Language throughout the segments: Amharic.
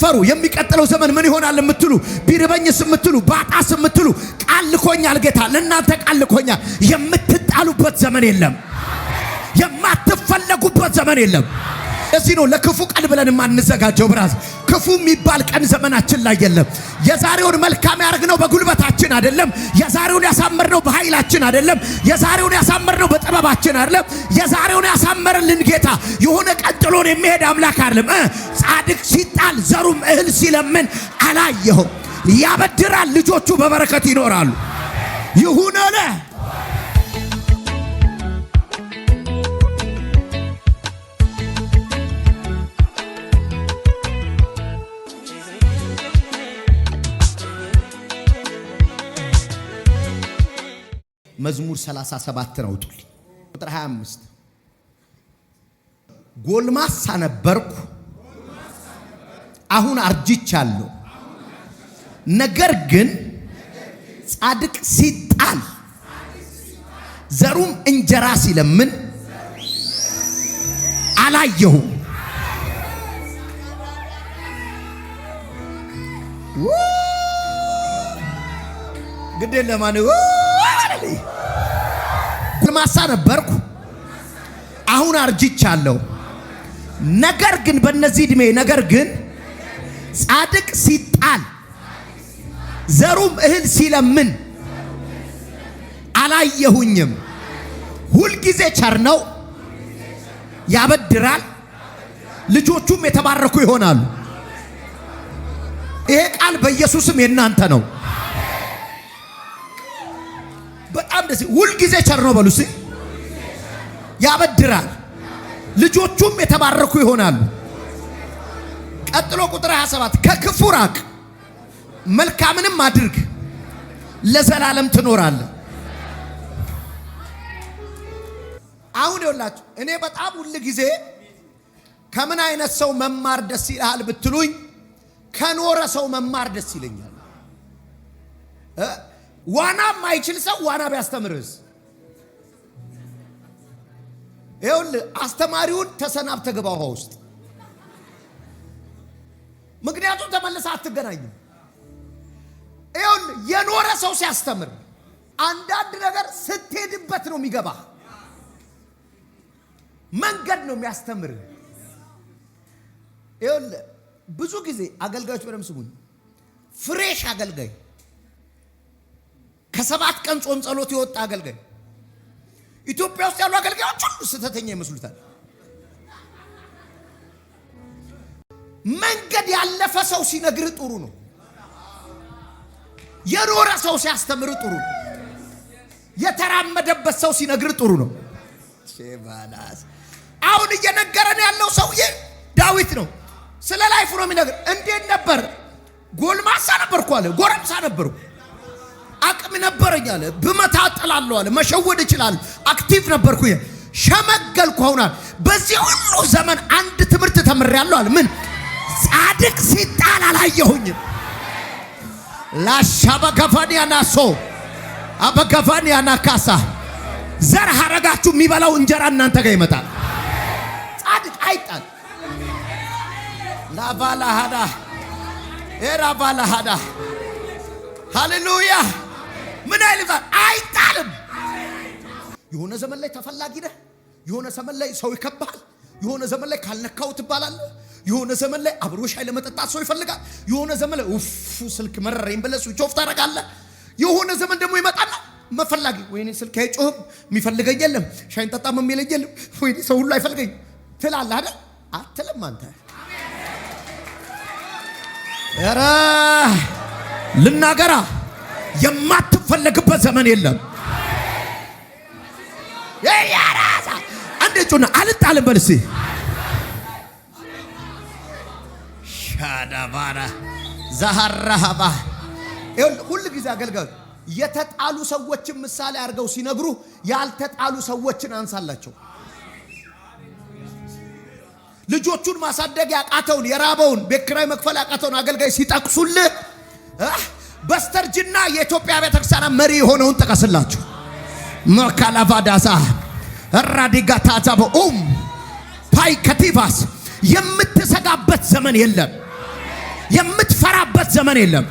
የምትፈሩ የሚቀጥለው ዘመን ምን ይሆናል የምትሉ ቢርበኝስ የምትሉ ባጣስ የምትሉ ቃል ልኮኛል ጌታ ለእናንተ ቃል ልኮኛል። የምትጣሉበት ዘመን የለም። የማትፈለጉበት ዘመን የለም። እዚህ ነው ለክፉ ቀን ብለን ማንዘጋጀው። ብራዝ ክፉ የሚባል ቀን ዘመናችን ላይ የለም። የዛሬውን መልካም ያርግነው በጉልበታችን አይደለም። የዛሬውን ያሳመርነው በኃይላችን አይደለም። የዛሬውን ያሳመርነው በጥበባችን አይደለም። የዛሬውን ያሳመረልን ጌታ የሆነ ቀጥሎን የሚሄድ አምላክ አይደለም። ጻድቅ ሲጣል ዘሩም እህል ሲለምን አላየሁም። ያበድራል፣ ልጆቹ በበረከት ይኖራሉ። ይሁን አለ። መዝሙር 37 ነው ጥልይ ቁጥር 25 ጎልማሳ ነበርኩ አሁን አርጅቻለሁ፣ ነገር ግን ጻድቅ ሲጣል ዘሩም እንጀራ ሲለምን አላየሁም። ግዴ ለማን ጎልማሳ ነበርኩ አሁን አርጅቻለሁ፣ ነገር ግን በእነዚህ ዕድሜ ነገር ግን ጻድቅ ሲጣል ዘሩም እህል ሲለምን አላየሁኝም። ሁልጊዜ ቸር ነው፣ ያበድራል፣ ልጆቹም የተባረኩ ይሆናሉ። ይሄ ቃል በኢየሱስም የናንተ ነው። በጣም ደስ ሁልጊዜ ቸር ነው በሉስ። ያበድራል፣ ልጆቹም የተባረኩ ይሆናሉ። ቀጥሎ ቁጥር 27 ከክፉ ራቅ መልካምንም አድርግ ለዘላለም ትኖራለህ። አሁን ይኸውላችሁ እኔ በጣም ሁሉ ጊዜ ከምን አይነት ሰው መማር ደስ ይላል ብትሉኝ ከኖረ ሰው መማር ደስ ይለኛል። ዋና ማይችል ሰው ዋና ቢያስተምርስ? ይኸውልህ አስተማሪውን ተሰናብተህ ገባ ውሃ ውስጥ፣ ምክንያቱም ተመልሰህ አትገናኝም። ይኸውልህ የኖረ ሰው ሲያስተምር አንዳንድ ነገር ስትሄድበት ነው የሚገባህ፣ መንገድ ነው የሚያስተምር። ይኸውልህ ብዙ ጊዜ አገልጋዮች በደም ስሙኝ፣ ፍሬሽ አገልጋይ ከ7 ቀን ጾም ጸሎት የወጣ አገልጋይ ኢትዮጵያ ውስጥ ያሉ አገልጋዮች ሁሉ ስተተኛ ይመስሉታል። መንገድ ያለፈ ሰው ሲነግር ጥሩ ነው፣ የኖረ ሰው ሲያስተምር ጥሩ ነው፣ የተራመደበት ሰው ሲነግር ጥሩ ነው። ሼባላስ አሁን እየነገረን ያለው ሰውዬ ዳዊት ነው። ስለ ላይፍ ነው የሚነግር። እንዴት ነበር? ጎልማሳ ነበርኩ አለ፣ ጎረምሳ ነበርኩ፣ አቅም ነበረኝ አለ፣ ብመታ እጥላለሁ አለ፣ መሸወድ እችላለሁ፣ አክቲቭ ነበርኩ፣ ሸመገልኩ። አሁን በዚህ ሁሉ ዘመን አንድ ትምህርት ተምሬያለሁ አለ። ምን? ጻድቅ ሲጣል አላየሁኝም። ላሻበገፋኒያና ሶ አበገፋኒያና ካሳ ዘር ሐረጋችሁ የሚበላው እንጀራ እናንተ ጋር ይመጣል። ጻድቅ አይጣል። ላቫላ ሃዳ ኤራቫላ ሃዳ ሃሌሉያ። ምን አይልም? አይጣልም። የሆነ ዘመን ላይ ተፈላጊ ነህ። የሆነ ዘመን ላይ ሰው ይከባሃል። የሆነ ዘመን ላይ ካልነካው ትባላለህ። የሆነ ዘመን ላይ አብሮ ሻይ ለመጠጣት ሰው ይፈልጋል። የሆነ ዘመን ላይ ኡፍ ስልክ መረረኝ ብለህ ስዊች ኦፍ ታደርጋለህ። የሆነ ዘመን ደግሞ ይመጣና መፈላጊ፣ ወይኔ ስልክ አይጮህም፣ የሚፈልገኝ የለም፣ ሻይ እንጠጣም የሚለኝ የለም፣ ወይኔ ሰው ሁሉ አይፈልገኝ ትላለህ አይደል? አትልም አንተ። ኧረ ልናገራ የማትፈለግበት ዘመን የለም። ያራዛ አንዴ ጩና አልጣልም በልሲ ሻዳባራ ዛሃራሃባ ሁሉ ጊዜ አገልጋዮች የተጣሉ ሰዎችን ምሳሌ አድርገው ሲነግሩ ያልተጣሉ ሰዎችን አንሳላቸው። ልጆቹን ማሳደግ ያቃተውን የራበውን ቤት ኪራይ መክፈል ያቃተውን አገልጋይ ሲጠቅሱልህ በስተርጅና የኢትዮጵያ ቤተክርስቲያን መሪ የሆነውን ጠቀስላችሁ። መካላቫዳሳ ራዲጋታዛቦ ፓይ ከቲቫስ የምትሰጋበት ዘመን የለም። የምትፈራበት ዘመን የለም።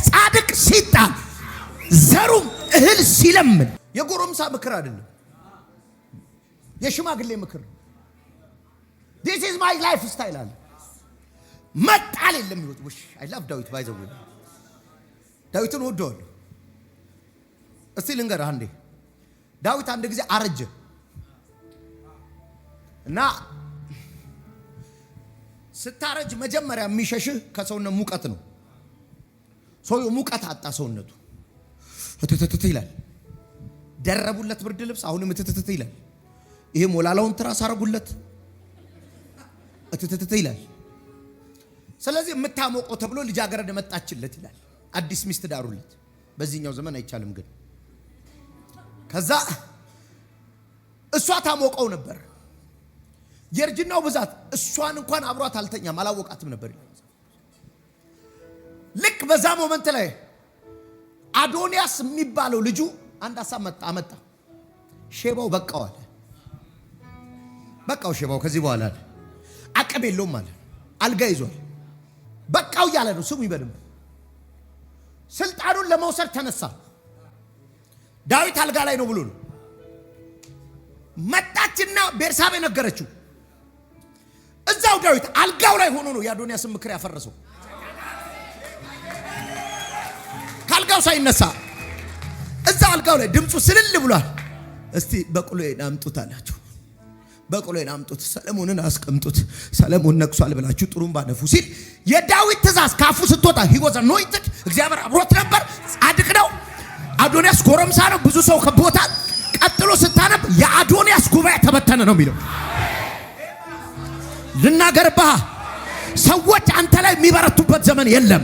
ጻድቅ ሲጣል ዘሩም እህል ሲለምን የጎረምሳ ምክር አይደለም፣ የሽማግሌ ምክር። this is my life style አለ። መጣል የለም ይወጥ ወሽ አይ ላቭ ዳዊት ባይዘው ዳዊትን ወደዋለሁ። እስቲ ልንገርህ አንዴ ዳዊት አንድ ጊዜ አረጀ እና ስታረጅ መጀመሪያ የሚሸሽህ ከሰውነት ሙቀት ነው። ሰውየው ሙቀት አጣ፣ ሰውነቱ እትትት ይላል። ደረቡለት ብርድ ልብስ፣ አሁንም እትትት ይላል። ይሄ ሞላላውን ትራስ አረጉለት፣ እትትት ይላል። ስለዚህ የምታሞቀው ተብሎ ልጃገረድ መጣችለት ይላል። አዲስ ሚስት ዳሩለት። በዚህኛው ዘመን አይቻልም ግን ከዛ እሷ ታሞቀው ነበር። የእርጅናው ብዛት እሷን እንኳን አብሯት አልተኛም፣ አላወቃትም ነበር። ልክ በዛ ሞመንት ላይ አዶንያስ የሚባለው ልጁ አንድ ሐሳብ አመጣ። ሼባው በቃው አለ። በቃው ሼባው ከዚህ በኋላ አለ አቅም የለውም አለ። አልጋ ይዟል። በቃው እያለ ነው። ስሙ ይበልም ስልጣኑን ለመውሰድ ተነሳ። ዳዊት አልጋ ላይ ነው ብሎ ነው። መጣችና ቤርሳቤ ነገረችው። እዛው ዳዊት አልጋው ላይ ሆኖ ነው የአዶንያስን ምክር ያፈረሰው። ካልጋው ሳይነሳ እዛው አልጋው ላይ ድምፁ ስልል ብሏል። እስቲ በቅሎዬን አምጡት አላችሁ። በቅሎዬን አምጡት፣ ሰለሞንን አስቀምጡት፣ ሰለሞን ነግሷል ብላችሁ ጥሩምባ ነፉ ሲል የዳዊት ትእዛዝ ካፉ ስትወጣ ሂወዘ ኖይትድ እግዚአብሔር አብሮት ነበር። ጻድቅ ነው። አዶንያስ ጎረምሳ ነው። ብዙ ሰው ከቦታል። ቀጥሎ ስታነብ የአዶንያስ ጉባኤ ተበተነ ነው የሚለው። ልናገርብህ ሰዎች አንተ ላይ የሚበረቱበት ዘመን የለም።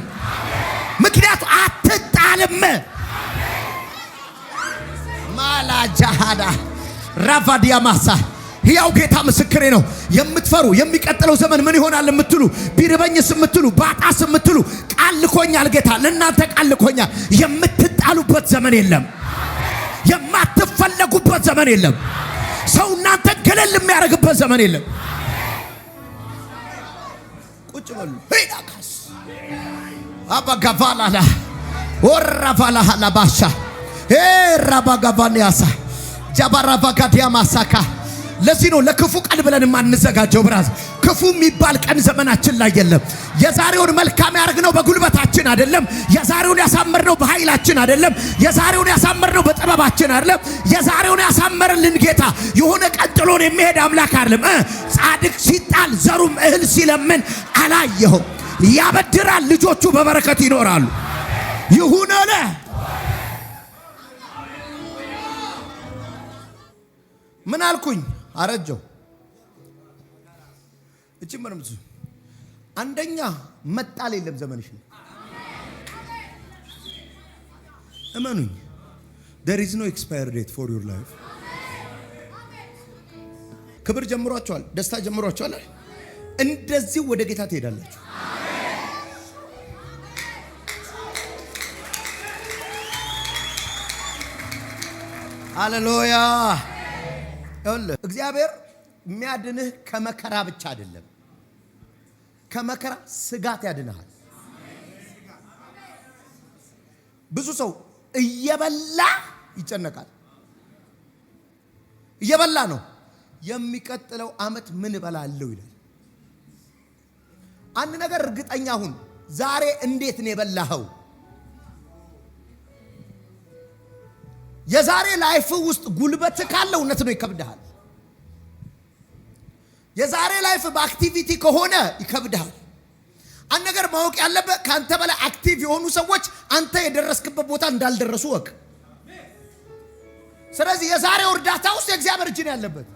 ምክንያቱ አትጣልም። ማላጃሃዳ ራቫዲያ ማሳ ሕያው ጌታ ምስክሬ ነው። የምትፈሩ የሚቀጥለው ዘመን ምን ይሆናል የምትሉ ቢርበኝስ የምትሉ ባጣስ የምትሉ ቃል ልኮኛል ጌታ ለእናንተ ቃል ልኮኛል። የምትጣሉበት ዘመን የለም። የማትፈለጉበት ዘመን የለም። ሰው እናንተ ገለል የሚያደርግበት ዘመን የለም። ቁጭ በሉ ሄዳካስ አባጋቫላላ ወራቫላላ ባሻ ራባጋቫኒያሳ ጃባራቫጋዲያ ማሳካ። ለዚህ ነው ለክፉ ቀን ብለን የማንዘጋጀው። ብራዝ ክፉ የሚባል ቀን ዘመናችን ላይ የለም። የዛሬውን መልካም ያደርግነው በጉልበታችን አይደለም። የዛሬውን ያሳመርነው በኃይላችን አይደለም። የዛሬውን ያሳመርነው በጥበባችን አይደለም። የዛሬውን ያሳመረልን ጌታ የሆነ ቀጥሎን የሚሄድ አምላክ አይደለም። ጻድቅ ሲጣል ዘሩም እህል ሲለምን አላየኸው? ያበድራል፣ ልጆቹ በበረከት ይኖራሉ። ይሁን አለ። ምን አልኩኝ? አረጀው። እቺ ምንም አንደኛ መጣል የለም ዘመንሽ ነው። እመኑኝ there is no expiry date for your life። ክብር ጀምሯቸዋል፣ ደስታ ጀምሯቸዋል። እንደዚህ ወደ ጌታ ትሄዳላችሁ። ሃሌሉያ። እግዚአብሔር የሚያድንህ ከመከራ ብቻ አይደለም፣ ከመከራ ስጋት ያድንሃል። ብዙ ሰው እየበላ ይጨነቃል። እየበላ ነው የሚቀጥለው ዓመት ምን እበላለሁ ይላል። አንድ ነገር እርግጠኛ ሁን፣ ዛሬ እንዴት ነው የበላኸው? የዛሬ ላይፍ ውስጥ ጉልበት ካለ እውነት ነው ይከብድሃል። የዛሬ ላይፍ በአክቲቪቲ ከሆነ ይከብድሃል። አንድ ነገር ማወቅ ያለበት ካንተ በላይ አክቲቭ የሆኑ ሰዎች አንተ የደረስክበት ቦታ እንዳልደረሱ ወቅ። ስለዚህ የዛሬው እርዳታ ውስጥ የእግዚአብሔር እጅ ነው ያለበት።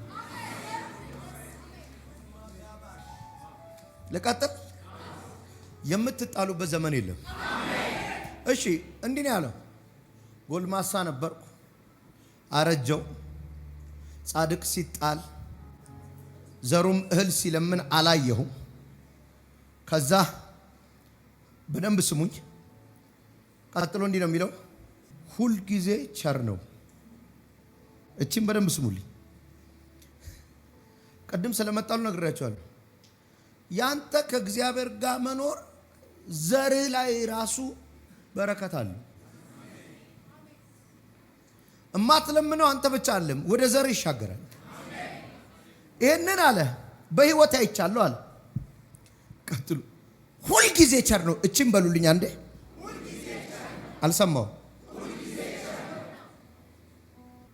ለቀጥል የምትጣሉበት ዘመን የለም። እሺ እንዲህ ነው ያለው። ጎልማሳ ነበርኩ አረጀው፣ ጻድቅ ሲጣል ዘሩም እህል ሲለምን አላየሁም። ከዛ በደንብ ስሙኝ፣ ቀጥሎ እንዲህ ነው የሚለው፣ ሁል ጊዜ ቸር ነው። እቺን በደንብ ስሙልኝ። ቀድም ስለመጣሉ ነግራችኋለሁ። ያንተ ከእግዚአብሔር ጋር መኖር ዘር ላይ ራሱ በረከት አለ። እማትለምነው አንተ ብቻ አይደለም፣ ወደ ዘር ይሻገራል። ይሄንን አለ በህይወት አይቻለሁ አለ። ቀጥሉ። ሁል ጊዜ ቸር ነው። እቺን በሉልኝ አንዴ። አልሰማው።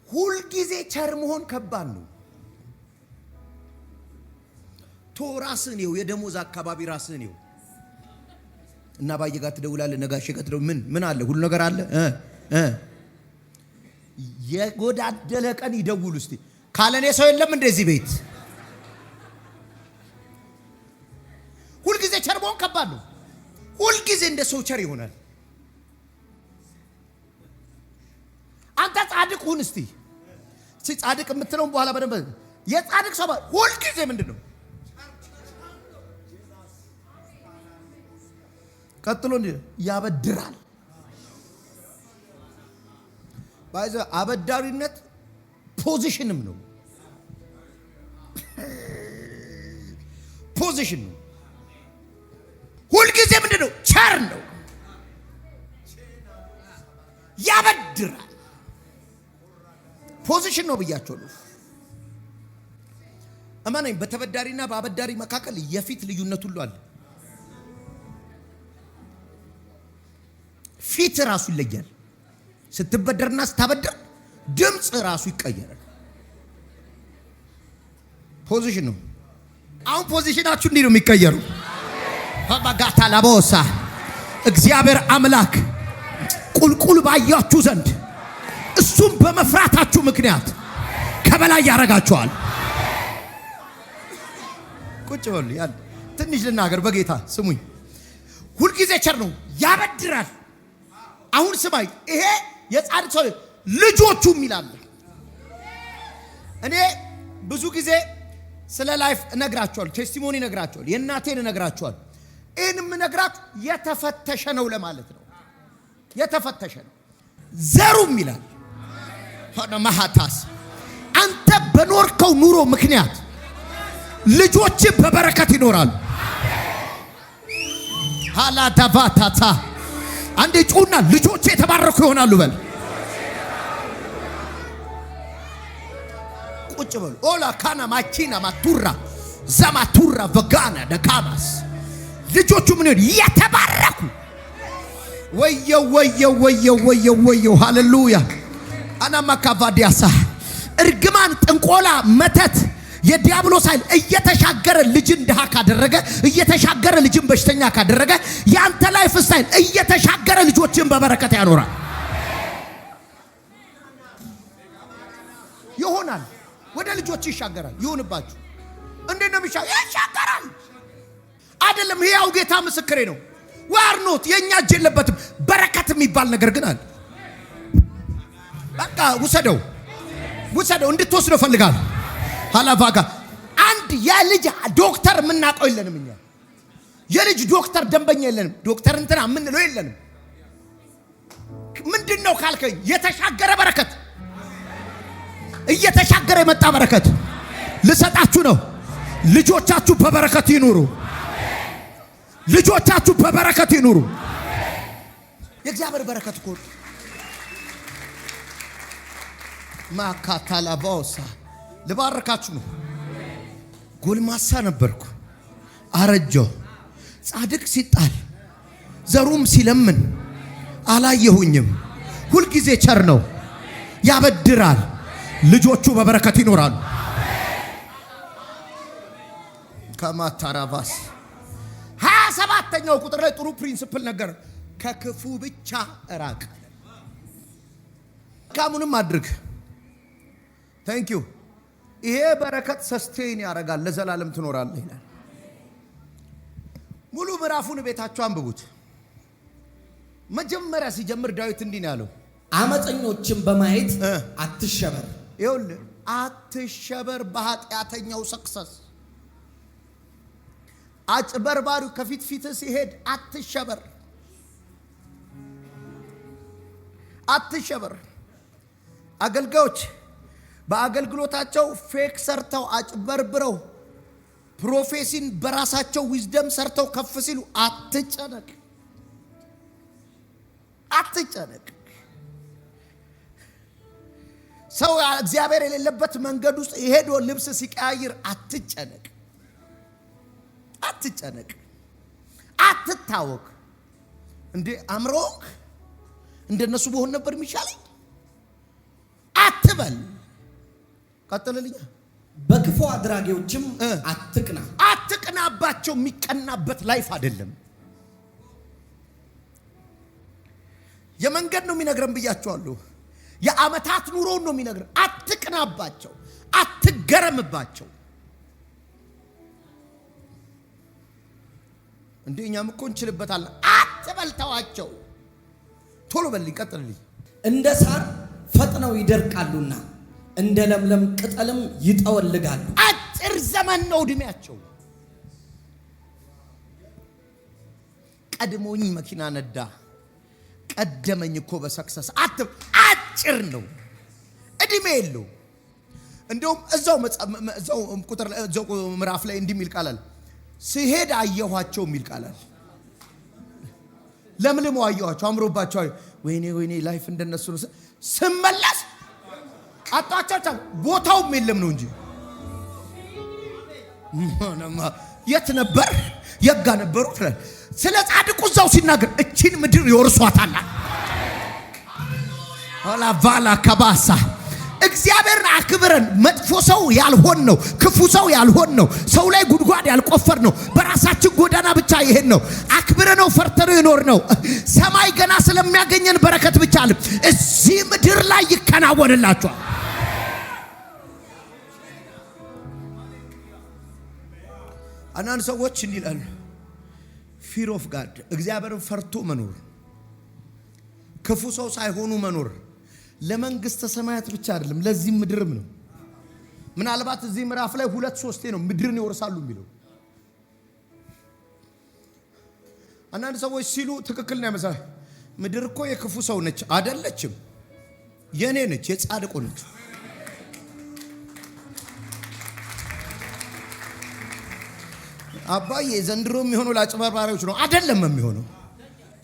ሁል ጊዜ ቸር መሆን ከባድ ነው። ራስህን ይኸው፣ የደሞዝ አካባቢ ራስህን ይኸው እና ባየ ጋር ትደውላለህ፣ ነጋሼ ጋር ትደውላለህ። ምን አለ? ሁሉ ነገር አለ። የጎዳደለ ቀን ይደውል እስቲ። ካለኔ ሰው የለም እንደዚህ ቤት። ሁልጊዜ ቸር መሆን ከባድ ነው። ሁልጊዜ እንደ ሰው ቸር ይሆናል። አንተ ጻድቅ ሁን እስቲ። ጻድቅ የምትለውን በኋላ በደንብ የጻድቅ ሰው ሁልጊዜ ምንድነው? ቀጥሎ ያበድራል። ባይዘ አበዳሪነት ፖዚሽንም ነው። ፖዚሽን ነው። ሁልጊዜ ምንድነው? ቸር ነው። ያበድራል። ፖዚሽን ነው ብያቸዋለሁ። እማነኝ፣ በተበዳሪና በአበዳሪ መካከል የፊት ልዩነት ሁሉ አለ። ፊት ራሱ ይለያል። ስትበደርና ስታበደር ድምጽ ራሱ ይቀየራል። ፖዚሽን ነው። አሁን ፖዚሽናችሁ እንዲህ ነው የሚቀየሩ። ፈባጋታ ላቦሳ እግዚአብሔር አምላክ ቁልቁል ባያችሁ ዘንድ እሱም በመፍራታችሁ ምክንያት ከበላይ ያረጋችኋል። ቁጭ በሉ። ያን ትንሽ ልናገር በጌታ ስሙኝ። ሁልጊዜ ቸር ነው፣ ያበድራል። አሁን ስማይ፣ ይሄ የጻድቅ ሰው ልጆቹም ይላል። እኔ ብዙ ጊዜ ስለ ላይፍ እነግራቸዋለሁ፣ ቴስቲሞኒ እነግራቸዋለሁ፣ የእናቴን እነግራቸዋለሁ። ይህንም እነግራችሁ የተፈተሸ ነው ለማለት ነው። የተፈተሸ ነው። ዘሩም ይላል ሆነ ማሃታስ አንተ በኖርከው ኑሮ ምክንያት ልጆች በበረከት ይኖራሉ። ሃላ ዳቫታታ አንዴ ጩና ልጆች የተባረኩ ይሆናሉ በል። ቁጭ በሉ። ኦላ ካና ማኪና ማቱራ ዘማቱራ vagana ደካማስ ልጆቹ ምን ይሆን? የተባረኩ። ወየው ወየው ወየው ወየው ወየው። ሃሌሉያ። አና ማካቫዲያሳ እርግማን፣ ጥንቆላ፣ መተት፣ የዲያብሎስ ኃይል እየተሻገረ ልጅን ድሃ ካደረገ፣ እየተሻገረ ልጅን በሽተኛ ካደረገ፣ ያንተ ላይፍ ስታይል እየተሻገረ ልጆችን በበረከት ያኖራል። ይሆናል። ወደ ልጆች ይሻገራል። ይሁንባችሁ። እንዴት ነው ይሻገራል? አይደለም። ሕያው ጌታ ምስክሬ ነው። ዋርኖት የኛ እጅ የለበትም። በረከት የሚባል ነገር ግን አለ። በቃ ውሰደው፣ ውሰደው፣ እንድትወስደው ፈልጋለሁ። ሃላቫጋ አንድ የልጅ ዶክተር የምናውቀው የለንም። እኛ የልጅ ዶክተር ደንበኛ የለንም። ዶክተር እንትና የምንለው የለንም። ምንድነው ካልከኝ፣ የተሻገረ በረከት፣ እየተሻገረ የመጣ በረከት ልሰጣችሁ ነው። ልጆቻችሁ በበረከት ይኑሩ። ልጆቻችሁ በበረከት ይኑሩ። የእግዚአብሔር በረከት እኮ ማካታላባውሳ ልባርካችሁ ነው። ጎልማሳ ነበርኩ፣ አረጀው። ጻድቅ ሲጣል ዘሩም ሲለምን አላየሁኝም። ሁልጊዜ ቸር ነው፣ ያበድራል። ልጆቹ በበረከት ይኖራሉ። ከማታራባስ 27ኛው ቁጥር ላይ ጥሩ ፕሪንሲፕል ነገር፣ ከክፉ ብቻ ራቅ፣ ካሙንም አድርግ። ታንክ ዩ። ይሄ በረከት ሰስቴን ያደርጋል፣ ለዘላለም ትኖራለህ ይላል። ሙሉ ምዕራፉን ቤታችሁ አንብቡት። መጀመሪያ ሲጀምር ዳዊት እንዲህ ነው ያለው፣ አመፀኞችን በማየት አትሸበር። ይኸውልህ አትሸበር በኃጢአተኛው ሰክሰስ። አጭበርባሪው ከፊት ፊት ሲሄድ አትሸበር፣ አትሸበር። አገልጋዮች በአገልግሎታቸው ፌክ ሰርተው አጭበርብረው ፕሮፌሲን በራሳቸው ዊዝደም ሰርተው ከፍ ሲሉ አትጨነቅ። አትጨነቅ። ሰው እግዚአብሔር የሌለበት መንገድ ውስጥ ሄዶ ልብስ ሲቀያይር አትጨነቅ፣ አትጨነቅ፣ አትታወክ። እንዴ አምሮክ እንደነሱ በሆን ነበር የሚሻለኝ አትበል። ቀጥልልኛ። በክፉ አድራጊዎችም አትቅና። አትቅናባቸው። የሚቀናበት ላይፍ አይደለም። የመንገድ ነው የሚነግረን ብያቸዋለሁ። የዓመታት ኑሮውን ነው የሚነግረን። አትቅናባቸው፣ አትገረምባቸው። እንዴ እኛም እኮ እንችልበታለን። አትበልተዋቸው። ቶሎ በልኝ፣ ቀጥልልኝ። እንደ ሳር ፈጥነው ይደርቃሉና እንደ ለምለም ቅጠልም ይጠወልጋሉ። አጭር ዘመን ነው እድሜያቸው። ቀድሞኝ መኪና ነዳ፣ ቀደመኝ እኮ በሰክሰስ አጭር ነው እድሜ የለው። እንደውም እዛው ምዕራፍ ላይ እንዲህ የሚል ቃል አለ። ሲሄድ አየኋቸው የሚል ቃል አለ። ለምልሞ አየኋቸው፣ አምሮባቸው። ወይኔ ወይኔ ላይፍ እንደነሱ ነው። ስመለስ አጣቻቸው። ቦታውም የለም ነው እንጂ የት ነበር የጋ ነበሩ። ስለ ጻድቁ እዛው ሲናገር እቺን ምድር ይወርሷታል። አላ ቫላ ከባሳ እግዚአብሔርን አክብረን መጥፎ ሰው ያልሆን ነው፣ ክፉ ሰው ያልሆን ነው፣ ሰው ላይ ጉድጓድ ያልቆፈር ነው፣ በራሳችን ጎዳና ብቻ ይሄን ነው አክብረነው ፈርተነው ይኖር ነው። ሰማይ ገና ስለሚያገኘን በረከት ብቻ አለ እዚህ ምድር ላይ ይከናወንላችኋል። አንዳንድ ሰዎች እንዲህ ይላሉ፣ ፊር ኦፍ ጋድ እግዚአብሔርን ፈርቶ መኖር፣ ክፉ ሰው ሳይሆኑ መኖር ለመንግስተ ሰማያት ብቻ አይደለም ለዚህ ምድርም ነው። ምናልባት እዚህ ምዕራፍ ላይ 2-3 ነው ምድርን ይወርሳሉ የሚለው። አንዳንድ ሰዎች ሲሉ ትክክል ነው ያመሳል። ምድር እኮ የክፉ ሰው ነች አይደለችም፣ የኔ ነች፣ የጻድቁ ነች። አባዬ ዘንድሮ የሚሆነው ለአጭበርባሪዎች ነው አይደለም፣ የሚሆነው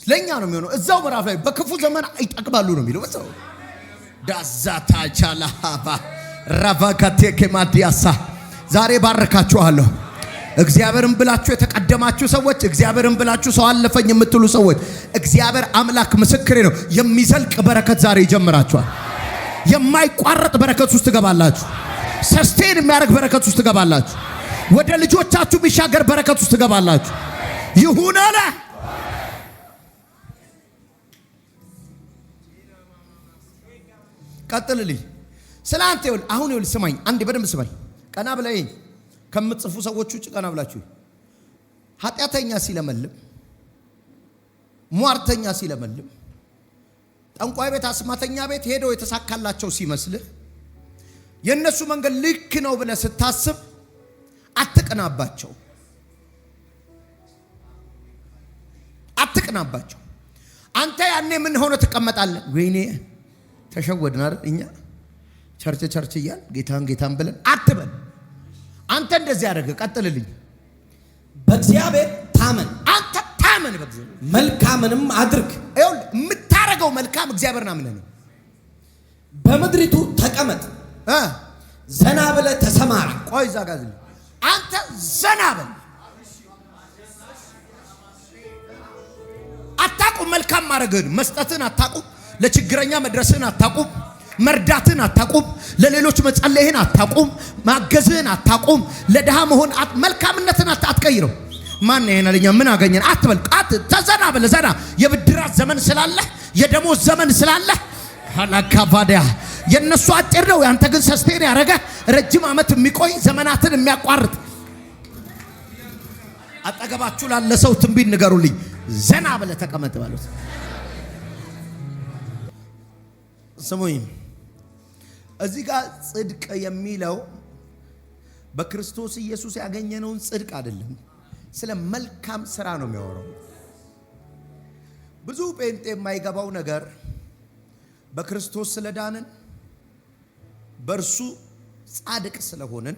ለኛ ነው የሚሆነው። እዛው ምዕራፍ ላይ በክፉ ዘመን ይጠቅማሉ ነው የሚለው። በዛው ዳዛታ ቻላባ ራቫካቴ ማዲያሳ ዛሬ ባረካችኋለሁ። እግዚአብሔርን ብላችሁ የተቀደማችሁ ሰዎች፣ እግዚአብሔርን ብላችሁ ሰው አለፈኝ የምትሉ ሰዎች፣ እግዚአብሔር አምላክ ምስክሬ ነው፣ የሚዘልቅ በረከት ዛሬ ይጀምራችኋል። የማይቋረጥ በረከት ውስጥ ትገባላችሁ። ሰስቴን የሚያደርግ በረከት ውስጥ ትገባላችሁ። ወደ ልጆቻችሁ የሚሻገር በረከት ውስጥ ትገባላችሁ። ይሁን አለ። ቀጥልልኝ። ስላንተ ይሁን አሁን ይሁን ስማኝ፣ አንዴ በደንብ ስማኝ። ቀና ብለኝ ከምትጽፉ ሰዎች ውጭ ቀና ብላችሁ። ኃጢአተኛ ሲለመልም፣ ሟርተኛ ሲለመልም፣ ጠንቋይ ቤት አስማተኛ ቤት ሄደው የተሳካላቸው ሲመስልህ የነሱ መንገድ ልክ ነው ብለህ ስታስብ አትቅናባቸው፣ አትቅናባቸው። አንተ ያኔ ምን ሆነ ትቀመጣለህ? ወይኔ ተሸወድን አይደል እኛ ቸርች እያል ጌታን ብለን አትበል። አንተ እንደዚህ ያደረገ ቀጥልልኝ። በእግዚአብሔር ታመን፣ አንተ ታመን በእግዚአብሔር መልካምንም አድርግ። ይኸውልህ የምታረገው መልካም እግዚአብሔርን አምነህ ነው። በምድሪቱ ተቀመጥ፣ ዘና ብለህ ተሰማራ። ቆይ እዛ ጋር አንተ ዘና በል። አታቁም መልካም ማድረግህን፣ መስጠትን አታቁም፣ ለችግረኛ መድረስህን አታቁም፣ መርዳትን አታቁም፣ ለሌሎች መጸለይህን አታቁም፣ ማገዝህን አታቁም፣ ለድሃ መሆን መልካምነትን አትቀይረው። ማን ይሄን አለኛ ምን አገኘን አትበል። ተዘና በል። ዘና የብድራት ዘመን ስላለ፣ የደሞዝ ዘመን ስላለ አላካባዲያ የነሱ አጭር ነው፣ ያንተ ግን ሰስቴን ያረጋ ረጅም ዓመት የሚቆይ ዘመናትን የሚያቋርጥ። አጠገባችሁ ላለ ሰው ትንቢት ንገሩልኝ። ዘና ብለ ተቀመጥ ባሉት። ስሙኝ፣ እዚህ ጋር ጽድቅ የሚለው በክርስቶስ ኢየሱስ ያገኘነውን ጽድቅ አይደለም፣ ስለ መልካም ስራ ነው የሚያወራው። ብዙ ጴንጤ የማይገባው ነገር በክርስቶስ ስለዳንን በእርሱ ጻድቅ ስለሆንን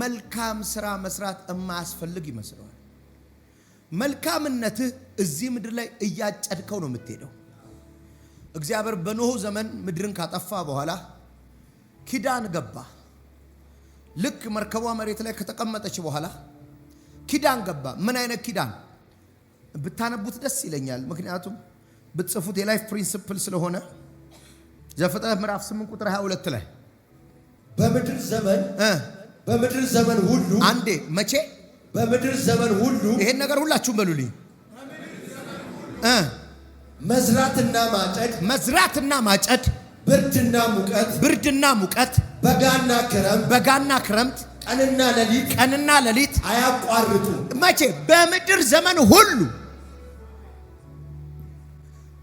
መልካም ስራ መስራት የማያስፈልግ ይመስለዋል። መልካምነትህ እዚህ ምድር ላይ እያጨድከው ነው የምትሄደው። እግዚአብሔር በኖህ ዘመን ምድርን ካጠፋ በኋላ ኪዳን ገባ። ልክ መርከቧ መሬት ላይ ከተቀመጠች በኋላ ኪዳን ገባ። ምን አይነት ኪዳን? ብታነቡት ደስ ይለኛል፣ ምክንያቱም ብትጽፉት የላይፍ ፕሪንሲፕል ስለሆነ ዘፍጥረት ምዕራፍ 8 ቁጥር 22 ላይ በምድር ዘመን ሁሉ አንዴ መቼ? በምድር ዘመን ሁሉ ይሄን ነገር ሁላችሁም በሉልኝ። መዝራትና ማጨድ፣ ብርድና ሙቀት፣ በጋና ክረምት፣ ቀንና ሌሊት አያቋርጡ። መቼ? በምድር ዘመን ሁሉ።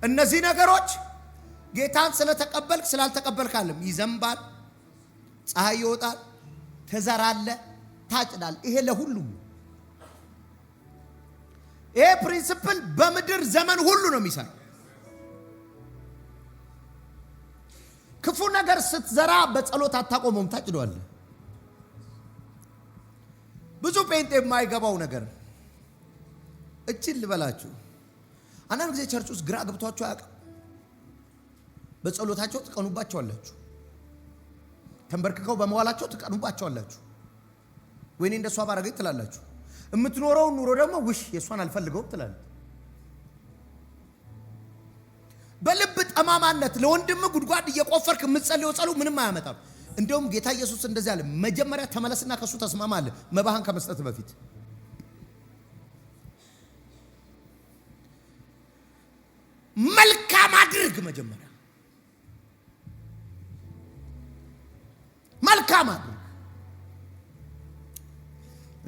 እነዚህ ነገሮች ጌታን ስለተቀበልክ ስላልተቀበልክ አይደለም። ይዘንባል፣ ፀሐይ ይወጣል፣ ትዘራለህ፣ ታጭዳል። ይሄ ለሁሉም። ይሄ ፕሪንሲፕል በምድር ዘመን ሁሉ ነው የሚሰራው። ክፉ ነገር ስትዘራ በጸሎት አታቆመውም፣ ታጭደዋለህ። ብዙ ጴንጤ የማይገባው ነገር እቺን ልበላችሁ። አንዳንድ ጊዜ ቸርች ውስጥ ግራ ገብቷችሁ አያውቅም። በጸሎታቸው ትቀኑባቸዋላችሁ፣ ተንበርክከው በመዋላቸው ትቀኑባቸዋላችሁ። ወይኔ እንደሷ ባረገኝ ትላላችሁ። የምትኖረው ኑሮ ደግሞ ውሽ የሷን አልፈልገውም ትላለህ። በልብ ጠማማነት ለወንድም ጉድጓድ እየቆፈርክ የምትጸልየው ጸሎት ምንም አያመጣም። እንደውም ጌታ ኢየሱስ እንደዚህ አለ፣ መጀመሪያ ተመለስና ከሱ ተስማማለህ መባህን ከመስጠት በፊት። መልካም አድርግ። መጀመሪያ መልካም አድርግ።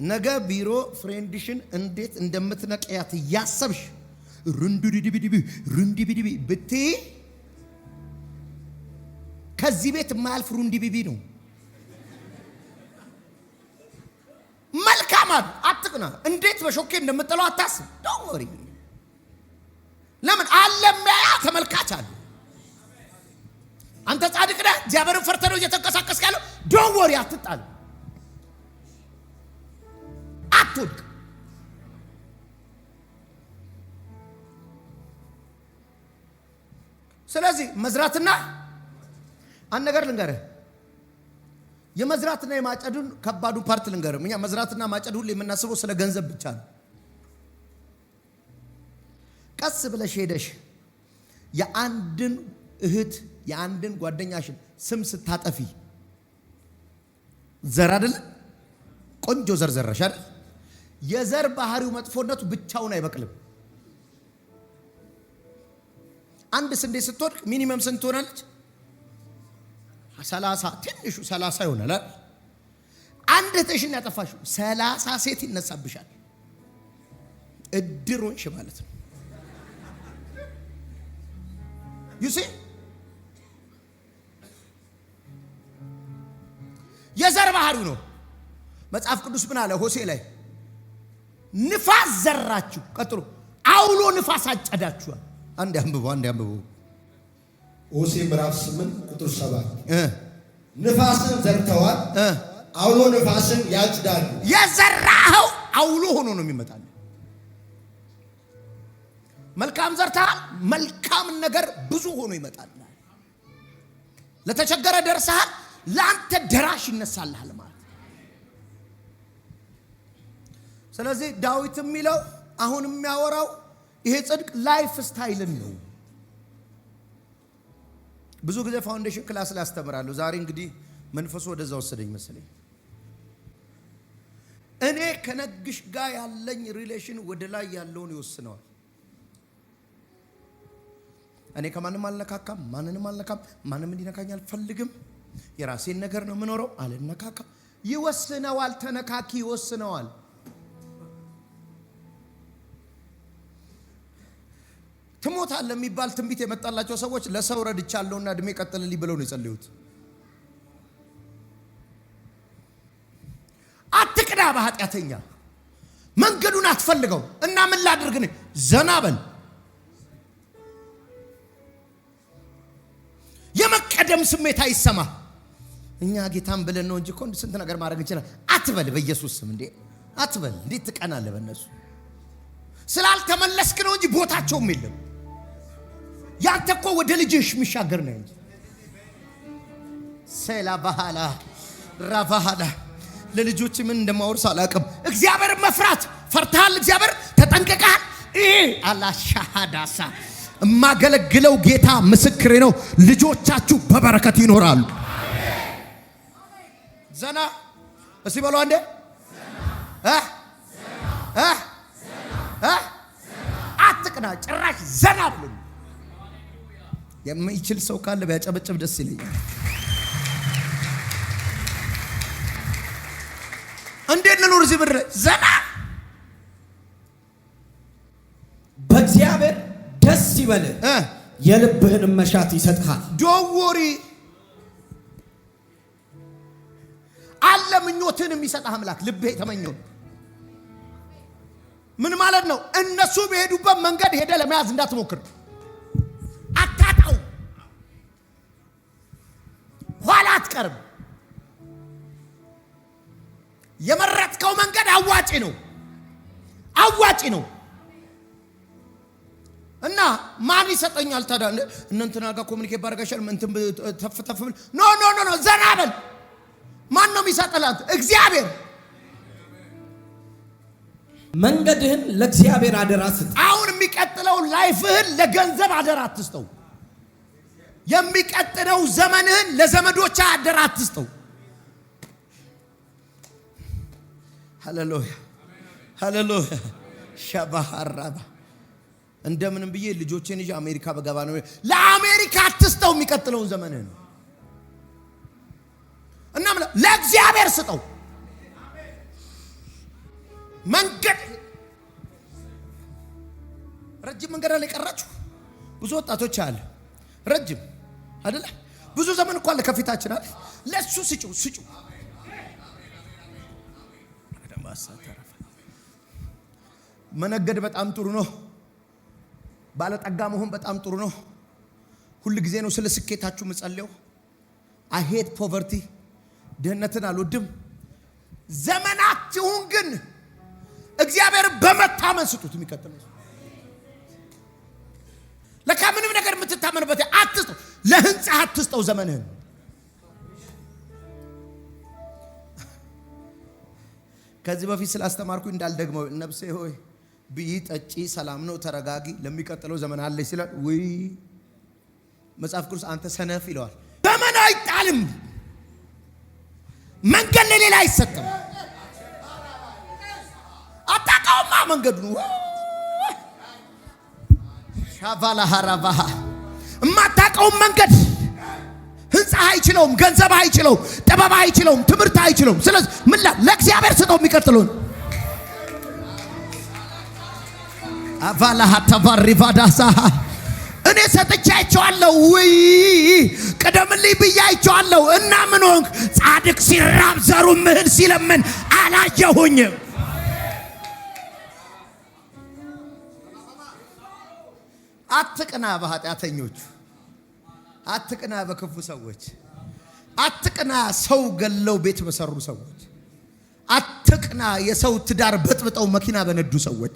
ነገ ቢሮ ፍሬንድሽን እንዴት እንደምትነቀያት እያሰብሽ ሩንዲቢዲቢ ብትይ ከዚህ ቤት የማያልፍ ሩንዲቢቢ ነው። መልካም አትቅና። እንዴት በሾኬ እንደምትጠለው አታስብ። ዶንት ወሪ። ለምን አለማያ ተመልካች አለ። አንተ ጻድቅ ነህ፣ እግዚአብሔርን ፈርተህ ነው እየተንቀሳቀስክ ያለው። ዶንት ወሪ፣ አትጣል፣ አትወድቅ። ስለዚህ መዝራትና አንድ ነገር ልንገርህ፣ የመዝራትና የማጨዱን ከባዱ ፓርት ልንገርህ። እኛ መዝራትና ማጨድ ሁሉ የምናስበው ስለ ገንዘብ ብቻ ነው። ቀስ ብለሽ ሄደሽ የአንድን እህት የአንድን ጓደኛሽን ስም ስታጠፊ ዘር አይደል? ቆንጆ ዘር ዘራሽ አይደል? የዘር ባህሪው መጥፎነቱ ብቻውን አይበቅልም። አንድ ስንዴ ስትወድቅ ሚኒመም ስንት ሆናለች? 30፣ ትንሹ 30 ይሆናል። አንድ እህትሽን ያጠፋሽው 30 ሴት ይነሳብሻል። እድር ሆንሽ ማለት ነው። ዩሲ የዘር ባህሪው ነው። መጽሐፍ ቅዱስ ምን አለ? ሆሴ ላይ ንፋስ ዘራችሁ፣ ቀጥሎ አውሎ ንፋስ አጨዳችኋል። አንድ አንብቡ። ሆሴ ምዕራፍ 8 ቁጥር 7 ንፋስን ዘርተዋል፣ አውሎ ንፋስን ያጭዳሉ። የዘራኸው አውሎ ሆኖ ነው የሚመጣል። መልካም ዘርተሃል፣ መልካም ነገር ብዙ ሆኖ ይመጣል። ለተቸገረ ደርሰሃል፣ ለአንተ ደራሽ ይነሳልሃል ማለት። ስለዚህ ዳዊት የሚለው አሁን የሚያወራው ይሄ ጽድቅ ላይፍ ስታይልን ነው። ብዙ ጊዜ ፋውንዴሽን ክላስ ላይ አስተምራለሁ። ዛሬ እንግዲህ መንፈሱ ወደዛ ወሰደኝ መሰለኝ። እኔ ከነግሽ ጋር ያለኝ ሪሌሽን ወደ ላይ ያለውን ይወስነዋል። እኔ ከማንም አልነካካም፣ ማንንም አልነካም፣ ማንም እንዲነካኝ አልፈልግም። የራሴን ነገር ነው የምኖረው፣ አልነካካም። ይወስነዋል። ተነካኪ ይወስነዋል። ትሞታለህ የሚባል ትንቢት የመጣላቸው ሰዎች ለሰው ረድቻለሁና እድሜ ቀጥልልኝ ብለው ነው የጸለዩት። አትቅዳ በኃጢአተኛ መንገዱን አትፈልገው እና ምን ላድርግ ነው? ዘና በል። የመቀደም ስሜት አይሰማ። እኛ ጌታን ብለን ነው እንጂ እኮ ስንት ነገር ማድረግ እንችላለን። አትበል፣ በኢየሱስ ስም እንዴ አትበል። እንዴት ትቀናለህ በእነሱ? ስላልተመለስክ ነው እንጂ ቦታቸውም የለም። ያንተ እኮ ወደ ልጅሽ የሚሻገር ነው እንጂ ሰላ ባህላ ራባሃዳ ለልጆች ምን እንደማወርስ አላውቅም። እግዚአብሔር መፍራት ፈርታል። እግዚአብሔር ተጠንቀቃል። አላሻሃዳሳ እማገለግለው ጌታ ምስክሬ ነው። ልጆቻችሁ በበረከት ይኖራሉ። ዘና እስቲ በሉ አንዴ አትቅና። ጭራሽ ዘና ብሎ የሚችል ሰው ካለ ቢያጨበጭብ ደስ ይለኛል። እንዴት ልኑር እዚህ ምድር ዘና? በእግዚአብሔር ደስ ይበልህ፣ የልብህን መሻት ይሰጥሃል። ዶወሪ አለ ምኞትን የሚሰጥህ አምላክ ልብህ የተመኘው ምን ማለት ነው? እነሱ በሄዱበት መንገድ ሄደ ለመያዝ እንዳትሞክር። አታጣው፣ ኋላ አትቀርም። የመረጥከው መንገድ አዋጪ ነው፣ አዋጪ ነው። እና ማን ይሰጠኛል ታዲያ? እንንትና ጋር ኮሙኒኬት ባረጋሻል እንትን ተፍተፍ ኖ ኖ ኖ ኖ ዘና በል። ማን ነው የሚሰጠላት? እግዚአብሔር። መንገድህን ለእግዚአብሔር አደራ ስጥ። አሁን የሚቀጥለው ላይፍህን ለገንዘብ አደራ አትስጠው። የሚቀጥለው ዘመንህን ለዘመዶች አደራ አትስጠው። ሃሌሉያ ሃሌሉያ ሻባሃራባ እንደምንም ብዬ ልጆቼን ይዤ አሜሪካ በገባ ነው። ለአሜሪካ አትስጠው የሚቀጥለውን ዘመንህን እና ለእግዚአብሔር ስጠው። መንገድ ረጅም መንገድ ላይ ቀራችሁ ብዙ ወጣቶች አለ። ረጅም አይደለ? ብዙ ዘመን እኮ አለ ከፊታችን አይደል? ለሱ ስጩ። መነገድ በጣም ጥሩ ነው። ባለጠጋ መሆን በጣም ጥሩ ነው። ሁሉ ጊዜ ነው ስለ ስኬታችሁ መጸለዩ። I hate poverty ድህነትን አልወድም። ዘመናችሁን ግን እግዚአብሔር በመታመን ስጡት። የሚቀጥለው ለካ ምንም ነገር የምትታመንበት አትስጠው። ለህንጻ አትስጠው ዘመንህን። ከዚህ በፊት ስላስተማርኩኝ እንዳልደግመው ነፍሴ ሆይ ብይ ጠጪ፣ ሰላም ነው ተረጋጊ፣ ለሚቀጥለው ዘመን አለሽ ሲላል ወይ መጽሐፍ ቅዱስ አንተ ሰነፍ ይለዋል። ዘመን አይጣልም፣ መንገድ ለሌላ አይሰጥም። አታውቀውማ መንገዱ ሻቫላ ሀራባሃ እማታውቀውም መንገድ ህንፃ አይችለውም፣ ገንዘብ አይችለውም፣ ጥበብ አይችለውም፣ ትምህርት አይችለውም። ስለዚህ ምን ለእግዚአብሔር ስጠው የሚቀጥለውን አቫላሃ ተባሪቫዳሳ እኔ ሰጥቻቸዋለሁ። ወይ ቀደምልኝ ብያቸዋለሁ። እና ምን ሆንክ? ጻድቅ ሲራብ ዘሩ ምህል ሲለምን አላየሁኝም። አትቅና በኃጢአተኞች፣ አትቅና በክፉ ሰዎች፣ አትቅና ሰው ገለው ቤት በሰሩ ሰዎች፣ አትቅና የሰው ትዳር በጥብጠው መኪና በነዱ ሰዎች፣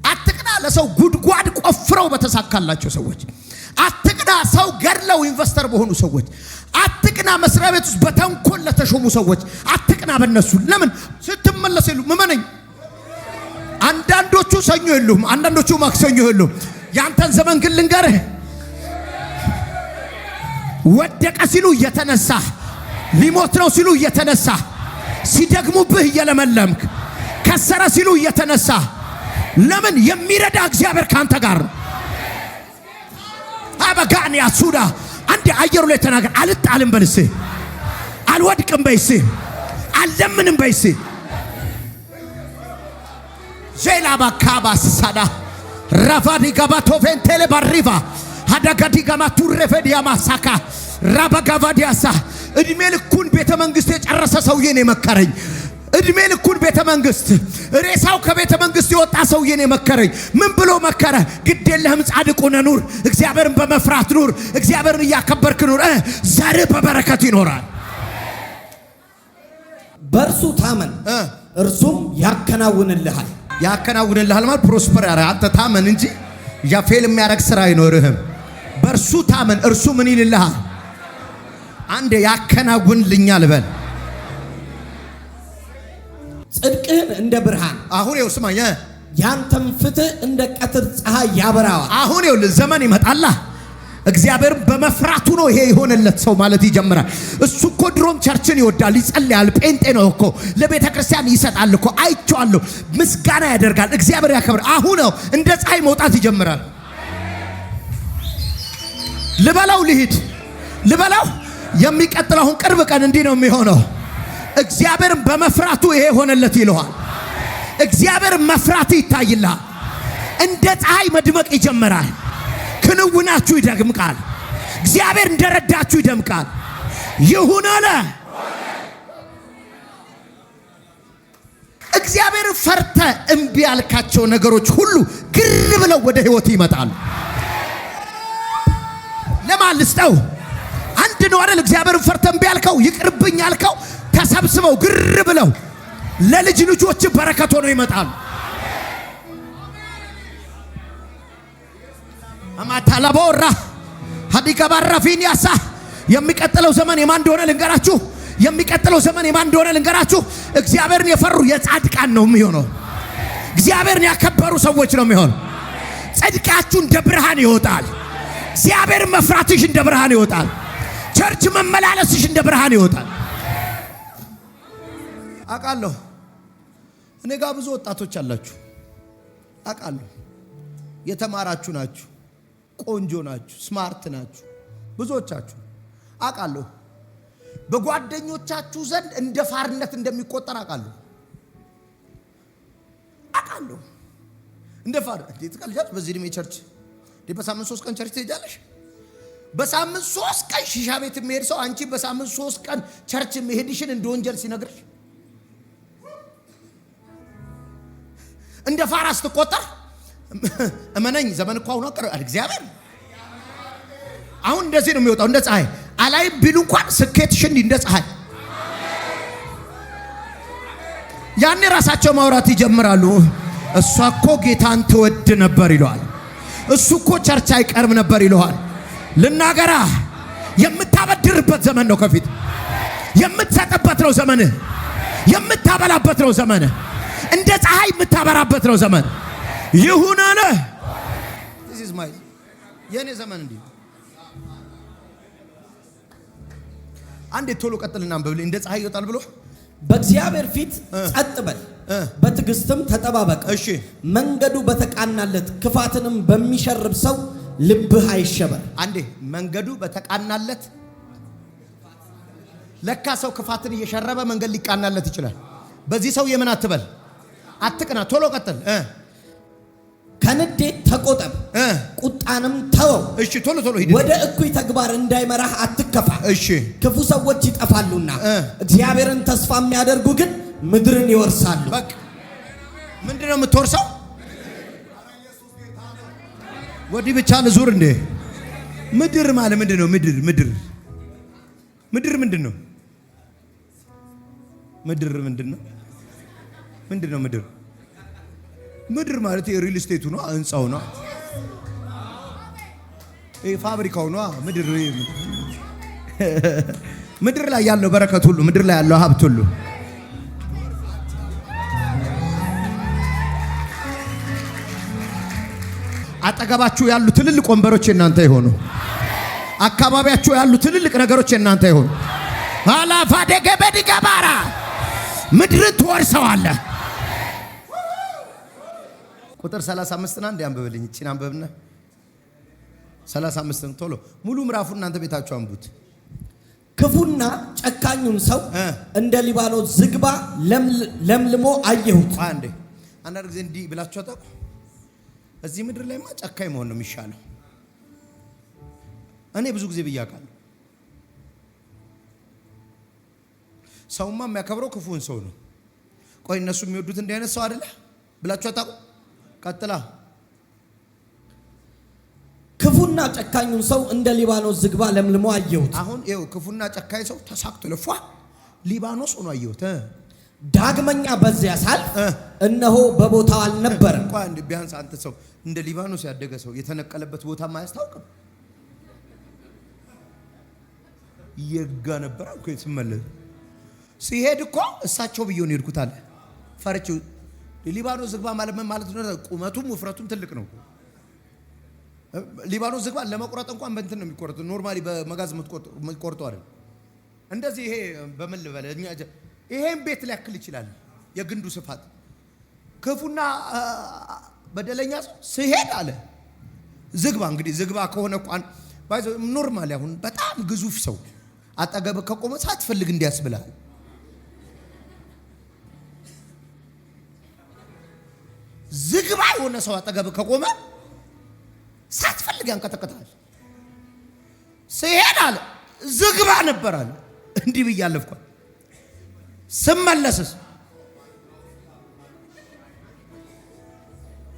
አትቅና ለሰው ጉድጓድ ቆፍረው በተሳካላቸው ሰዎች፣ አትቅና ሰው ገድለው ኢንቨስተር በሆኑ ሰዎች፣ አትቅና መስሪያ ቤት ውስጥ በተንኮል ለተሾሙ ሰዎች፣ አትቅና በእነሱ። ለምን ስትመለስ የሉም? እመነኝ፣ አንዳንዶቹ ሰኞ የሉም፣ አንዳንዶቹ ማክሰኞ የሉም። ያንተን ዘመን ግን ልንገርህ፣ ወደቀ ሲሉ እየተነሳ፣ ሊሞት ነው ሲሉ እየተነሳ፣ ሲደግሙብህ እየለመለምክ፣ ከሰረ ሲሉ እየተነሳ፣ ለምን የሚረዳ እግዚአብሔር ካንተ ጋር ነው። አበጋን ያሱዳ አንድ አየሩ ላይ ተናገር። አልጣልም በልሴ፣ አልወድቅም በይሴ፣ አልለምንም በይሴ። ጄላ ባካባስ ሳዳ ራፋዲ ጋባቶ ቬንቴሌ ባሪቫ አዳጋዲ ጋማቱ ረፈዲያ ማሳካ ራባጋቫዲያሳ እድሜ ልኩን ቤተ መንግስት የጨረሰ ሰውዬ ነው መከረኝ። እድሜ ልኩን ቤተ መንግስት ሬሳው ከቤተ መንግስት የወጣ ሰውዬ ነው መከረኝ። ምን ብሎ መከረ? ግድ የለህም ጻድቅ ሆነህ ኑር፣ እግዚአብሔርን በመፍራት ኑር፣ እግዚአብሔርን እያከበርክ ኑር፣ ዘርህ በበረከት ይኖራል። በእርሱ ታመን እርሱም ያከናውንልሃል። ያከናውንልሃል ማለት ፕሮስፐር ያረ አንተ ታመን እንጂ ያፌል የሚያረግ ስራ አይኖርህም። በእርሱ ታመን፣ እርሱ ምን ይልልሃል? አንዴ ያከናውንልኛል በል። ጽድቅህን እንደ ብርሃን አሁን ይኸው ስማኝ፣ ያንተም ፍትህ እንደ ቀትር ፀሐይ ያበራዋል። አሁን ይኸው ዘመን ይመጣላ እግዚአብሔር በመፍራቱ ነው ይሄ የሆነለት ሰው ማለት ይጀምራል። እሱ እኮ ድሮም ቸርችን ይወዳል፣ ይጸልያል፣ ጴንጤ ነው እኮ ለቤተ ክርስቲያን ይሰጣል እኮ አይቼዋለሁ። ምስጋና ያደርጋል፣ እግዚአብሔር ያከብራል። አሁን ነው እንደ ፀሐይ መውጣት ይጀምራል። ልበላው ልሂድ ልበላው። የሚቀጥለው አሁን ቅርብ ቀን እንዲህ ነው የሚሆነው። እግዚአብሔርን በመፍራቱ ይሄ ሆነለት ይለዋል። እግዚአብሔርን መፍራት ይታይልሃል። እንደ ፀሐይ መድመቅ ይጀምራል። ክንውናችሁ ይደምቃል። እግዚአብሔር እንደረዳችሁ ይደምቃል። ይሁን አለ። እግዚአብሔር ፈርተ እምቢ ያልካቸው ነገሮች ሁሉ ግር ብለው ወደ ህይወት ይመጣሉ። ለማን ልስጠው? አንድ ነው አይደል? እግዚአብሔር ፈርተ እምቢ ያልከው ይቅርብኝ ያልከው ተሰብስበው ግር ብለው ለልጅ ልጆች በረከት ሆነው ይመጣሉ። አማታላቦራ ሀዲጋባራ ፊኒያሳ የሚቀጥለው ዘመን የማን እንደሆነ ልንገራችሁ። የሚቀጥለው ዘመን የማን እንደሆነ ልንገራችሁ። እግዚአብሔርን የፈሩ የጻድቃን ነው የሚሆነው። እግዚአብሔርን ያከበሩ ሰዎች ነው የሚሆነው። ጽድቃችሁ እንደ ብርሃን ይወጣል። እግዚአብሔር መፍራትሽ እንደ ብርሃን ይወጣል። ቸርች መመላለስሽ እንደ ብርሃን ይወጣል። አውቃለሁ እኔ ጋር ብዙ ወጣቶች አላችሁ። አውቃለሁ የተማራችሁ ናችሁ፣ ቆንጆ ናችሁ፣ ስማርት ናችሁ ብዙዎቻችሁ። አውቃለሁ በጓደኞቻችሁ ዘንድ እንደ ፋርነት እንደሚቆጠር አውቃለሁ። እንደ ፋር እንዴት ካልጃች በዚህ እድሜ ቸርች በሳምንት 3 ቀን ቸርች ትሄጃለሽ? በሳምንት 3 ቀን ሺሻ ቤት የሚሄድ ሰው አንቺ በሳምንት 3 ቀን ቸርች መሄድሽን እንደ ወንጀል ሲነግርሽ እንደ ፋራ ስትቆጠር እመነኝ ዘመን እኮ አሁን አቀረ እግዚአብሔር አሁን እንደዚህ ነው የሚወጣው። እንደ ፀሐይ አላይ ቢሉ እንኳን ስኬትሽን እንደ ፀሐይ ያኔ ራሳቸው ማውራት ይጀምራሉ። እሷ እኮ ጌታን ትወድ ነበር ይለዋል። እሱ እኮ ቸርች አይቀርም ነበር ይለዋል። ልናገራ የምታበድርበት ዘመን ነው ከፊት። የምትሰጥበት ነው ዘመን። የምታበላበት ነው ዘመን። እንደ ፀሐይ የምታበራበት ነው ዘመን። ይሁን አለ። this is my የኔ ዘመን እንዴ አንዴ ቶሎ ቀጥልና አንብብልኝ። እንደ ፀሐይ ይወጣል ብሎ በእግዚአብሔር ፊት ጸጥ በል በትዕግስትም ተጠባበቅ። እሺ መንገዱ በተቃናለት ክፋትንም በሚሸርብ ሰው ልብህ አይሸበር። አንዴ መንገዱ በተቃናለት ለካ ሰው ክፋትን እየሸረበ መንገድ ሊቃናለት ይችላል። በዚህ ሰው የምን አትበል አትቅና። ቶሎ ቀጥል። ከንዴት ተቆጠብ ቁጣንም ተወው። እሺ ቶሎ ቶሎ ሂድ። ወደ እኩይ ተግባር እንዳይመራህ አትከፋ። እሺ ክፉ ሰዎች ይጠፋሉና እግዚአብሔርን ተስፋ የሚያደርጉ ግን ምድርን ይወርሳሉ። በቃ ምንድነው የምትወርሰው? ወዲህ ብቻ ልዙር እንዴ? ምድር ማለት ምንድነው? ምድር ምንድነው? ምድር ምንድነው? ምድር ምድር ማለት የሪል ስቴቱ ነው፣ ህንጻው ነው፣ ፋብሪካው ነው። ምድር ላይ ያለው በረከት ሁሉ፣ ምድር ላይ ያለው ሀብት ሁሉ አጠገባችሁ ያሉ ትልልቅ ወንበሮች የናንተ ይሆኑ። አካባቢያችሁ ያሉ ትልልቅ ነገሮች የናንተ ይሆኑ። አላፋደገበዲጋባራ ምድር ትወርሰዋለህ። ቁጥር 35 እና እንደ አንብብልኝ። እቺን አንብብና 35 ቶሎ ሙሉ ምዕራፉን እናንተ ቤታችሁ አንብቡት። ክፉና ጨካኙን ሰው እንደ ሊባኖስ ዝግባ ለምልሞ አየሁት። አንዴ አንዳንድ ጊዜ እንዲህ ብላችሁ አጣቁ። እዚህ ምድር ላይማ ጨካኝ መሆን ነው የሚሻለው። እኔ ብዙ ጊዜ ብያለሁ። ሰውማ የሚያከብረው ክፉን ሰው ነው። ቆይ እነሱ የሚወዱት እንዲህ አይነት ሰው አይደለ ብላችሁ አጣቁ። ቀጥላ ክፉና ጨካኙን ሰው እንደ ሊባኖስ ዝግባ ለምልሞ አየሁት። አሁን ይኸው ክፉና ጨካኝ ሰው ተሳክቶ ለፏ ሊባኖስ ሆኖ አየሁት። ዳግመኛ በዚያ ሳልፍ እነሆ በቦታው አልነበረም። እንኳን ቢያንስ አንተ ሰው እንደ ሊባኖስ ያደገ ሰው የተነቀለበት ቦታ ማያስታውቅም። የጋ ነበር እኮ ሲመለስ ሲሄድ እኮ እሳቸው ብየው ነው የሄድኩት አለ። ፈርቼው ሊባኖስ ዝግባ ማለት ምን ማለት ነው? ቁመቱም ውፍረቱም ትልቅ ነው። ሊባኖስ ዝግባ ለመቁረጥ እንኳን በእንትን ነው የሚቆርጠው። ኖርማሊ በመጋዝ የምትቆርጠው አይደል? እንደዚህ ይሄ በምን ልበለ እኛ ይሄን ቤት ሊያክል ይችላል የግንዱ ስፋት። ክፉና በደለኛ ሰው ሲሄድ አለ ዝግባ እንግዲህ ዝግባ ከሆነ እንኳን ባይዞ ኖርማሊ አሁን በጣም ግዙፍ ሰው አጠገብ ከቆመ ሳትፈልግ እንዲያስብላል። ዝግባ የሆነ ሰው አጠገብ ከቆመ ሳትፈልግ ያንቀጠቀጣል። ሲሄድ አለ ዝግባ ነበር አለ እንዲህ ብያለፍኳል። ስመለስስ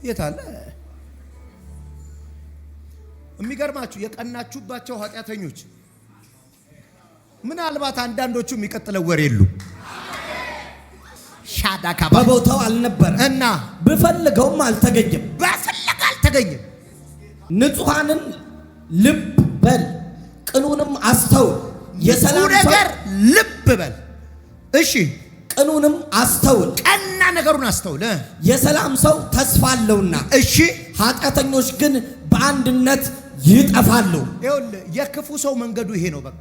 የት አለ? የሚገርማችሁ የቀናችሁባቸው ኃጢአተኞች ምናልባት አንዳንዶቹ የሚቀጥለው ወር የሉ ሻዳካ በቦታው አልነበረ እና ብፈልገውም አልተገኘም። ንጹሃንን ልብ በል ቅኑንም አስተውል። የሰላም ነገር ልብ በል እሺ፣ ቅኑንም አስተውል። ቀና ነገሩን አስተውል። የሰላም ሰው ተስፋ አለውና እሺ፣ ኃጢአተኞች ግን በአንድነት ይጠፋሉ። ይኸውልህ የክፉ ሰው መንገዱ ይሄ ነው። በቃ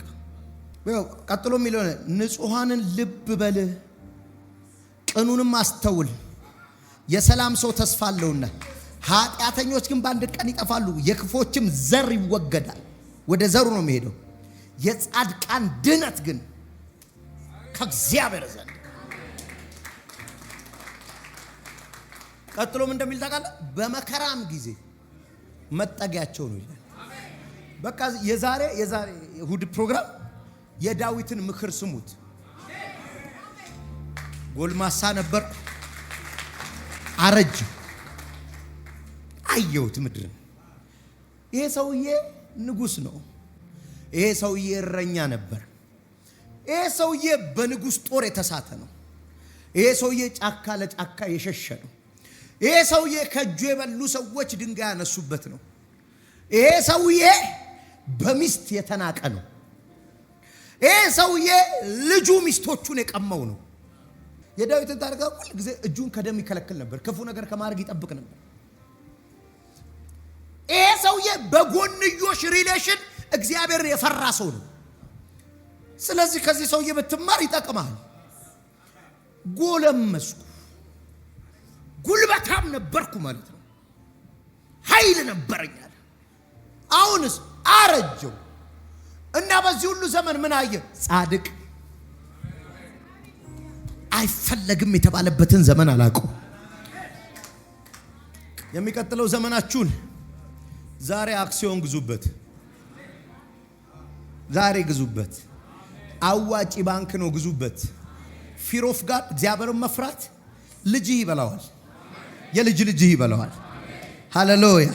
ቀጥሎ የሚለው ንጹሃንን ልብ በል ቅኑንም አስተውል። የሰላም ሰው ተስፋ አለውና ኃጢአተኞች ግን በአንድ ቀን ይጠፋሉ። የክፎችም ዘር ይወገዳል። ወደ ዘሩ ነው የሚሄደው። የጻድቃን ድነት ግን ከእግዚአብሔር ዘንድ። ቀጥሎም እንደሚል ታውቃለህ፣ በመከራም ጊዜ መጠጊያቸው ነው ይላል። በቃ የዛሬ እሑድ ፕሮግራም የዳዊትን ምክር ስሙት። ጎልማሳ ነበር፣ አረጅ፣ አየሁት ምድርን። ይሄ ሰውዬ ንጉስ ነው። ይሄ ሰውዬ እረኛ ነበር። ይሄ ሰውዬ በንጉስ ጦር የተሳተ ነው። ይሄ ሰውዬ ጫካ ለጫካ የሸሸ ነው። ይሄ ሰውዬ ከእጁ የበሉ ሰዎች ድንጋይ ያነሱበት ነው። ይሄ ሰውዬ በሚስት የተናቀ ነው። ይሄ ሰውዬ ልጁ ሚስቶቹን የቀመው ነው። የዳዊትን ታሪክ ሁሉ ጊዜ እጁን ከደም ይከለክል ነበር። ክፉ ነገር ከማድረግ ይጠብቅ ነበር። ይሄ ሰውዬ በጎንዮሽ ሪሌሽን እግዚአብሔር የፈራ ሰው ነው። ስለዚህ ከዚህ ሰውዬ ብትማር ይጠቅማል። ጎለመስኩ፣ ጉልበታም ነበርኩ ማለት ነው። ኃይል ነበረኛል። አሁንስ አረጀው እና በዚህ ሁሉ ዘመን ምን አየ? ጻድቅ አይፈለግም የተባለበትን ዘመን አላውቀው። የሚቀጥለው ዘመናችሁን ዛሬ አክሲዮን ግዙበት። ዛሬ ግዙበት። አዋጪ ባንክ ነው፣ ግዙበት። ፊር ኦፍ ጋድ እግዚአብሔርን መፍራት ልጅህ ይበላዋል፣ የልጅ ልጅህ ይበላዋል። ሃሌሉያ